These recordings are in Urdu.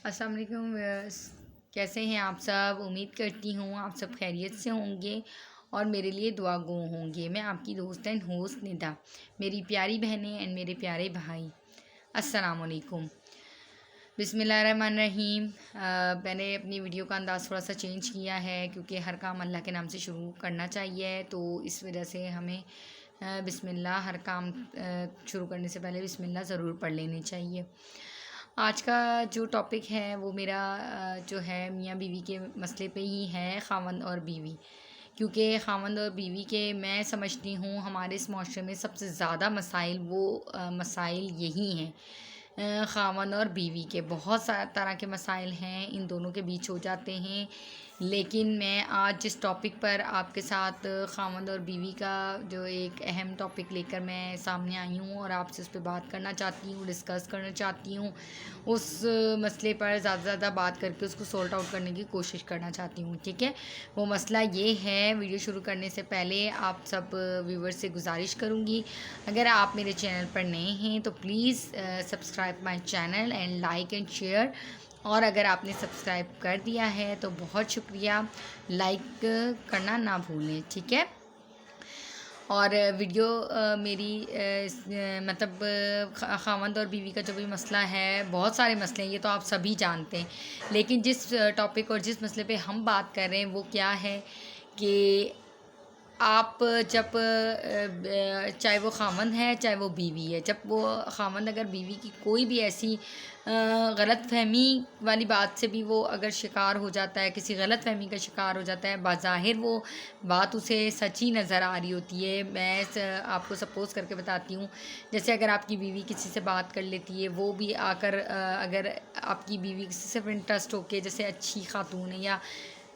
السلام علیکم ویئرس، کیسے ہیں آپ سب؟ امید کرتی ہوں آپ سب خیریت سے ہوں گے اور میرے لیے دعا گو ہوں گے۔ میں آپ کی دوست اینڈ ہوسٹ ندا، میری پیاری بہنیں اینڈ میرے پیارے بھائی، السلام علیکم۔ بسم اللہ الرحمن الرحیم۔ میں نے اپنی ویڈیو کا انداز تھوڑا سا چینج کیا ہے کیونکہ ہر کام اللہ کے نام سے شروع کرنا چاہیے، تو اس وجہ سے ہمیں بسم اللہ ہر کام شروع کرنے سے پہلے بسم اللہ ضرور پڑھ لینی چاہیے۔ آج کا جو ٹاپک ہے وہ میرا جو ہے میاں بیوی کے مسئلے پہ ہی ہے، خاوند اور بیوی، کیونکہ خاوند اور بیوی کے میں سمجھتی ہوں ہمارے اس معاشرے میں سب سے زیادہ مسائل مسائل یہی ہیں۔ خاوند اور بیوی کے بہت سارے طرح کے مسائل ہیں، ان دونوں کے بیچ ہو جاتے ہیں، لیکن میں آج جس ٹاپک پر آپ کے ساتھ خاوند اور بیوی کا جو ایک اہم ٹاپک لے کر میں سامنے آئی ہوں اور آپ سے اس پہ بات کرنا چاہتی ہوں، ڈسکس کرنا چاہتی ہوں، اس مسئلے پر زیادہ سے زیادہ بات کر کے اس کو سورٹ آؤٹ کرنے کی کوشش کرنا چاہتی ہوں، ٹھیک ہے؟ وہ مسئلہ یہ ہے، ویڈیو شروع کرنے سے پہلے آپ سب ویور سے گزارش کروں گی، اگر آپ میرے چینل پر نئے ہیں تو please subscribe my channel and like and share, اور اگر آپ نے سبسکرائب کر دیا ہے تو بہت شکریہ، لائک کرنا نہ بھولیں، ٹھیک ہے؟ اور ویڈیو میری مطلب خاوند اور بیوی کا جو بھی مسئلہ ہے، بہت سارے مسئلے ہیں، یہ تو آپ سبھی جانتے ہیں، لیکن جس ٹاپک اور جس مسئلے پہ ہم بات کر رہے ہیں وہ کیا ہے کہ آپ جب چاہے وہ خاوند ہے چاہے وہ بیوی ہے، جب وہ خاوند اگر بیوی کی کوئی بھی ایسی غلط فہمی والی بات سے بھی وہ اگر شکار ہو جاتا ہے، کسی غلط فہمی کا شکار ہو جاتا ہے، بظاہر وہ بات اسے سچی نظر آ رہی ہوتی ہے، میں آپ کو سپوز کر کے بتاتی ہوں، جیسے اگر آپ کی بیوی کسی سے بات کر لیتی ہے، وہ بھی آ کر اگر آپ کی بیوی کسی سے انٹرسٹ ہو کے جیسے اچھی خاتون ہے یا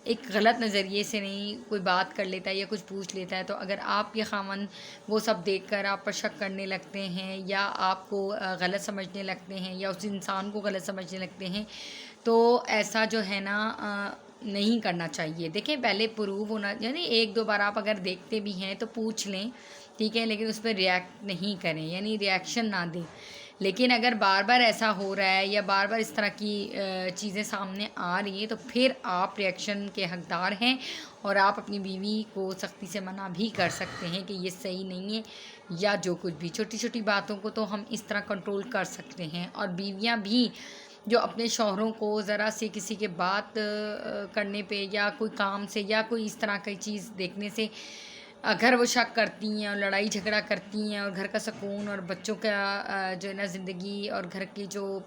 ایک غلط نظریے سے نہیں کوئی بات کر لیتا ہے یا کچھ پوچھ لیتا ہے، تو اگر آپ کے خاوند وہ سب دیکھ کر آپ پر شک کرنے لگتے ہیں یا آپ کو غلط سمجھنے لگتے ہیں یا اس انسان کو غلط سمجھنے لگتے ہیں، تو ایسا جو ہے نا نہیں کرنا چاہیے۔ دیکھیں، پہلے پروو ہونا، یعنی ایک دو بار آپ اگر دیکھتے بھی ہیں تو پوچھ لیں، ٹھیک ہے، لیکن اس پہ ریئیکٹ نہیں کریں، یعنی ریئیکشن نہ دیں۔ لیکن اگر بار بار ایسا ہو رہا ہے یا بار بار اس طرح کی چیزیں سامنے آ رہی ہیں تو پھر آپ ریئیکشن کے حقدار ہیں، اور آپ اپنی بیوی کو سختی سے منع بھی کر سکتے ہیں کہ یہ صحیح نہیں ہے یا جو کچھ بھی۔ چھوٹی چھوٹی باتوں کو تو ہم اس طرح کنٹرول کر سکتے ہیں، اور بیویاں بھی جو اپنے شوہروں کو ذرا سے کسی کے بات کرنے پہ یا کوئی کام سے یا کوئی اس طرح کی چیز دیکھنے سے اگر وہ شک کرتی ہیں اور لڑائی جھگڑا کرتی ہیں اور گھر کا سکون اور بچوں کا جو ہے نا زندگی اور گھر کی جو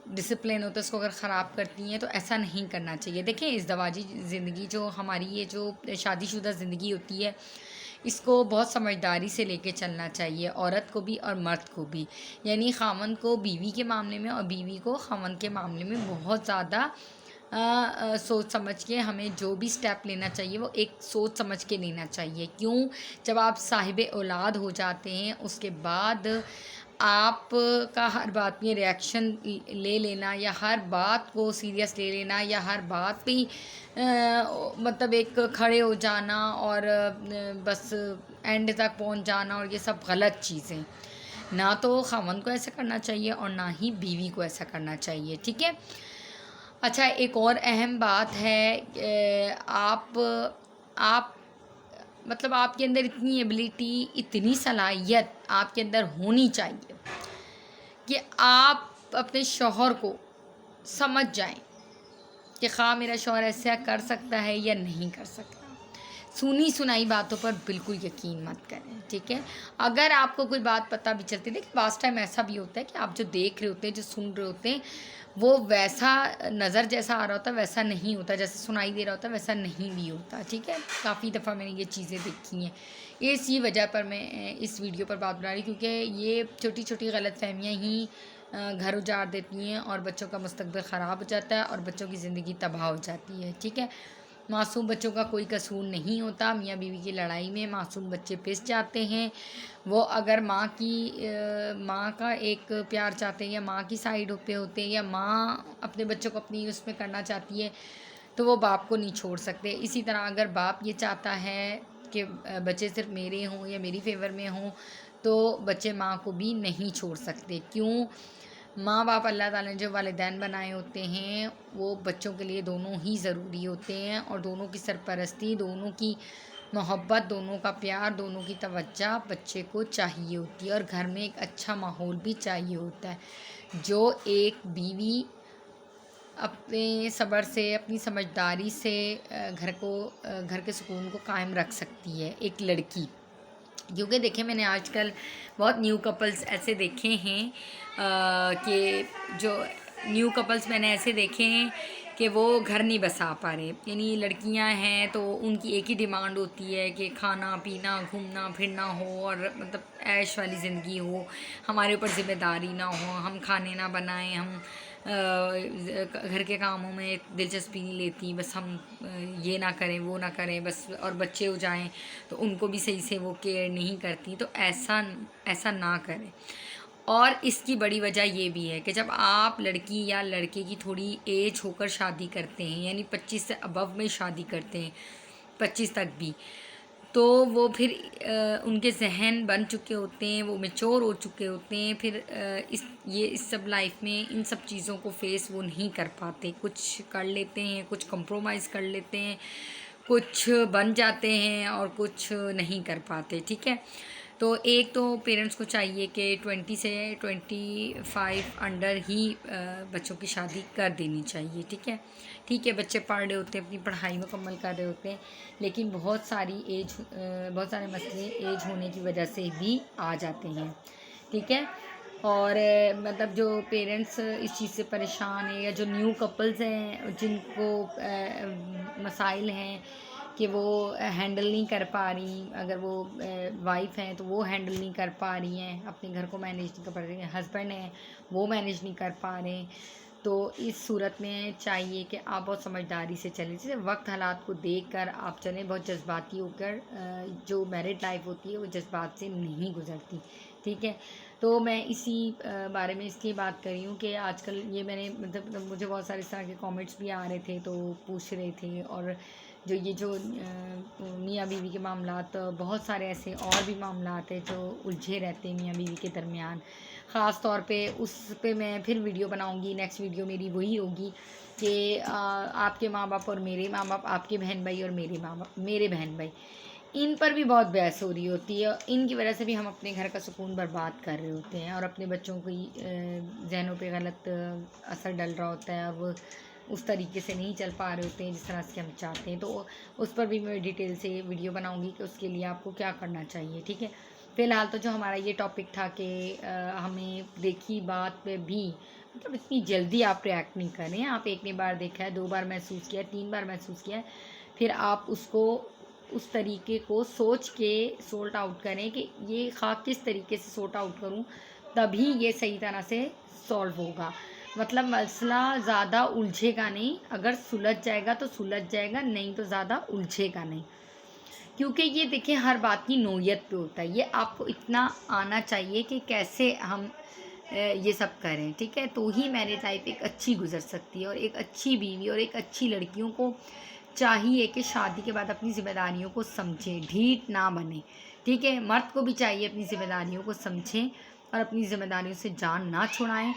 ڈسپلن ہوتا ہے اس کو اگر خراب کرتی ہیں، تو ایسا نہیں کرنا چاہیے۔ دیکھیں، ازدواجی زندگی جو ہماری یہ جو شادی شدہ زندگی ہوتی ہے، اس کو بہت سمجھداری سے لے کے چلنا چاہیے، عورت کو بھی اور مرد کو بھی، یعنی خاوند کو بیوی کے معاملے میں اور بیوی کو خاوند کے معاملے میں بہت زیادہ سوچ سمجھ کے ہمیں جو بھی سٹیپ لینا چاہیے وہ ایک سوچ سمجھ کے لینا چاہیے۔ کیوں؟ جب آپ صاحب اولاد ہو جاتے ہیں اس کے بعد آپ کا ہر بات میں ریئیکشن لے لینا یا ہر بات کو سیریس لے لینا یا ہر بات پہ مطلب ایک کھڑے ہو جانا اور بس اینڈ تک پہنچ جانا، اور یہ سب غلط چیزیں، نہ تو خاوند کو ایسا کرنا چاہیے اور نہ ہی بیوی کو ایسا کرنا چاہیے، ٹھیک ہے؟ اچھا، ایک اور اہم بات ہے، آپ مطلب آپ کے اندر اتنی ایبلٹی، اتنی صلاحیت آپ کے اندر ہونی چاہیے کہ آپ اپنے شوہر کو سمجھ جائیں کہ خواہ میرا شوہر ایسا کر سکتا ہے یا نہیں کر سکتا۔ سنی سنائی باتوں پر بالکل یقین مت کریں، ٹھیک ہے؟ اگر آپ کو کوئی بات پتہ بھی چلتی ہے، دیکھیں بعض ٹائم ایسا بھی ہوتا ہے کہ آپ جو دیکھ رہے ہوتے ہیں، جو سن رہے ہوتے ہیں، وہ ویسا نظر جیسا آ رہا ہوتا ہے ویسا نہیں ہوتا، جیسے سنائی دے رہا ہوتا ہے ویسا نہیں بھی ہوتا، ٹھیک ہے؟ کافی دفعہ میں نے یہ چیزیں دیکھی ہیں، اسی وجہ پر میں اس ویڈیو پر بات بنا رہی، کیونکہ یہ چھوٹی چھوٹی غلط فہمیاں ہی گھر اجاڑ دیتی ہیں اور بچوں کا مستقبل خراب ہو جاتا ہے اور بچوں کی زندگی تباہ ہو جاتی ہے، ٹھیک ہے؟ معصوم بچوں کا کوئی قصور نہیں ہوتا، میاں بیوی کی لڑائی میں معصوم بچے پس جاتے ہیں، وہ اگر ماں کا ایک پیار چاہتے ہیں یا ماں کی سائیڈ پہ ہوتے ہیں یا ماں اپنے بچوں کو اپنی اس میں کرنا چاہتی ہے تو وہ باپ کو نہیں چھوڑ سکتے۔ اسی طرح اگر باپ یہ چاہتا ہے کہ بچے صرف میرے ہوں یا میری فیور میں ہوں تو بچے ماں کو بھی نہیں چھوڑ سکتے۔ کیوں؟ ماں باپ اللہ تعالیٰ نے جو والدین بنائے ہوتے ہیں وہ بچوں کے لیے دونوں ہی ضروری ہوتے ہیں، اور دونوں کی سرپرستی، دونوں کی محبت، دونوں کا پیار، دونوں کی توجہ بچے کو چاہیے ہوتی ہے، اور گھر میں ایک اچھا ماحول بھی چاہیے ہوتا ہے جو ایک بیوی اپنے صبر سے، اپنی سمجھداری سے گھر کے سکون کو قائم رکھ سکتی ہے ایک لڑکی۔ کیونکہ دیکھیں میں نے آج کل بہت نیو کپلز ایسے دیکھے ہیں کہ جو نیو کپلز میں نے ایسے دیکھے ہیں کہ وہ گھر نہیں بسا پا رہے، یعنی لڑکیاں ہیں تو ان کی ایک ہی ڈیمانڈ ہوتی ہے کہ کھانا پینا گھومنا پھرنا ہو، اور مطلب عیش والی زندگی ہو، ہمارے اوپر ذمہ داری نہ ہو، ہم کھانے نہ بنائیں، ہم گھر کے کاموں میں دلچسپی نہیں لیتی، بس ہم یہ نہ کریں وہ نہ کریں بس، اور بچے ہو جائیں تو ان کو بھی صحیح سے وہ کیئر نہیں کرتی، تو ایسا نہ کریں۔ اور اس کی بڑی وجہ یہ بھی ہے کہ جب آپ لڑکی یا لڑکے کی تھوڑی ایج ہو کر شادی کرتے ہیں، یعنی 25 سے ابو میں شادی کرتے ہیں، 25 تک بھی، تو وہ پھر ان کے ذہن بن چکے ہوتے ہیں، وہ میچور ہو چکے ہوتے ہیں، پھر اس سب لائف میں ان سب چیزوں کو فیس وہ نہیں کر پاتے، کچھ کر لیتے ہیں، کچھ کمپرومائز کر لیتے ہیں، کچھ بن جاتے ہیں اور کچھ نہیں کر پاتے، ٹھیک ہے۔ تو ایک تو پیرنٹس کو چاہیے کہ 20 سے 25 انڈر ہی بچوں کی شادی کر دینی چاہیے، ٹھیک ہے۔ بچے پڑھ رہے ہوتے ہیں، اپنی پڑھائی مکمل کر رہے ہوتے ہیں، لیکن بہت سارے مسئلے ایج ہونے کی وجہ سے بھی آ جاتے ہیں، ٹھیک ہے۔ اور مطلب جو پیرنٹس اس چیز سے پریشان ہیں، یا جو نیو کپلز ہیں جن کو مسائل ہیں کہ وہ ہینڈل نہیں کر پا رہی، اگر وہ وائف ہیں تو وہ ہینڈل نہیں کر پا رہی ہیں، اپنے گھر کو مینیج نہیں کر پا رہی ہیں، ہسبینڈ ہیں وہ مینیج نہیں کر پا رہے ہیں، تو اس صورت میں چاہیے کہ آپ بہت سمجھداری سے چلیں، جیسے وقت حالات کو دیکھ کر آپ چلیں، بہت جذباتی ہو کر جو میرڈ لائف ہوتی ہے وہ جذبات سے نہیں گزرتی، ٹھیک ہے۔ تو میں اسی بارے میں اس لیے بات کر رہی ہوں کہ آج کل یہ میں نے مطلب مجھے بہت سارے اس طرح کے کامنٹس بھی آ رہے تھے تو پوچھ رہے تھے، اور جو میاں بیوی کے معاملات، بہت سارے ایسے اور بھی معاملات ہیں جو الجھے رہتے ہیں میاں بیوی کے درمیان، خاص طور پہ اس پہ میں پھر ویڈیو بناؤں گی، نیکسٹ ویڈیو میری وہی ہوگی کہ آپ کے ماں باپ اور میرے ماں باپ، آپ کے بہن بھائی اور میرے بہن بھائی، ان پر بھی بہت بحث ہو رہی ہوتی ہے، ان کی وجہ سے بھی ہم اپنے گھر کا سکون برباد کر رہے ہوتے ہیں، اور اپنے بچوں کی ذہنوں پہ غلط اثر ڈل رہا ہوتا ہے، اور وہ اس طریقے سے نہیں چل پا رہے ہوتے ہیں جس طرح سے ہم چاہتے ہیں، تو اس پر بھی میں ڈیٹیل سے ویڈیو بناؤں گی کہ اس کے لیے آپ کو کیا کرنا چاہیے، ٹھیک ہے۔ فی الحال تو جو ہمارا یہ ٹاپک تھا کہ ہمیں دیکھی بات پہ بھی مطلب اتنی جلدی آپ ریئیکٹ نہیں کریں، آپ ایک نے بار دیکھا ہے، 2 بار محسوس کیا ہے، 3 بار محسوس کیا ہے، پھر آپ اس کو اس طریقے کو سوچ کے سورٹ آؤٹ کریں کہ یہ کس طریقے سے سورٹ آؤٹ کروں، تبھی یہ صحیح طرح سے سولو ہوگا، مطلب مسئلہ زیادہ الجھے گا نہیں، اگر سلجھ جائے گا تو سلجھ جائے گا، نہیں تو زیادہ الجھے گا نہیں، کیونکہ یہ دیکھیں ہر بات کی نوعیت پہ ہوتا ہے، یہ آپ کو اتنا آنا چاہیے کہ کیسے ہم یہ سب کریں، ٹھیک ہے، تو ہی میرج لائف ایک اچھی گزر سکتی ہے، اور ایک اچھی بیوی اور ایک اچھی لڑکیوں کو چاہیے کہ شادی کے بعد اپنی ذمہ داریوں کو سمجھیں، ڈھیٹ نہ بنے، ٹھیک ہے۔ مرد کو بھی چاہیے اپنی ذمہ داریوں کو سمجھیں اور اپنی ذمہ داریوں سے جان نہ چھڑائیں،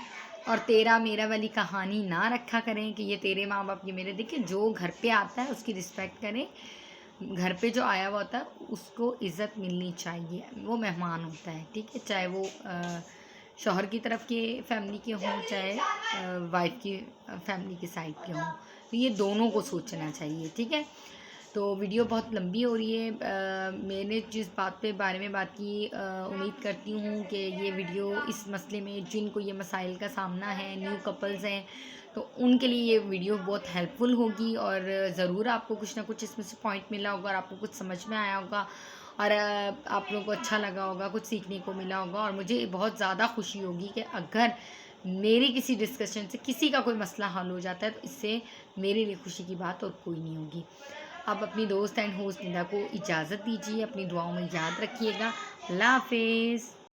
اور تیرا میرا والی کہانی نہ رکھا کریں کہ یہ تیرے ماں باپ یہ میرے، دیکھیں جو گھر پہ آتا ہے اس کی رسپیکٹ کریں، گھر پہ جو آیا ہوا ہوتا ہے اس کو عزت ملنی چاہیے، وہ مہمان ہوتا ہے، ٹھیک ہے، چاہے وہ شوہر کی طرف کے فیملی کے ہوں، چاہے وائف کی فیملی کے سائڈ کے ہوں، تو یہ دونوں کو سوچنا چاہیے، ٹھیک ہے۔ تو ویڈیو بہت لمبی ہو رہی ہے، میں نے جس بات پہ بارے میں بات کی، امید کرتی ہوں کہ یہ ویڈیو اس مسئلے میں جن کو یہ مسائل کا سامنا ہے، نیو کپلز ہیں، تو ان کے لیے یہ ویڈیو بہت ہیلپ فل ہوگی، اور ضرور آپ کو کچھ نہ کچھ اس میں سے پوائنٹ ملا ہوگا، اور آپ کو کچھ سمجھ میں آیا ہوگا، اور آپ لوگوں کو اچھا لگا ہوگا، کچھ سیکھنے کو ملا ہوگا، اور مجھے بہت زیادہ خوشی ہوگی کہ اگر میری کسی ڈسکشن سے کسی کا کوئی مسئلہ حل ہو جاتا ہے تو اس سے میرے لیے خوشی کی بات اور کوئی نہیں ہوگی۔ اب اپنی دوست اینڈ ہوسٹ ندا کو اجازت دیجیے، اپنی دعاؤں میں یاد رکھیے گا، اللہ حافظ۔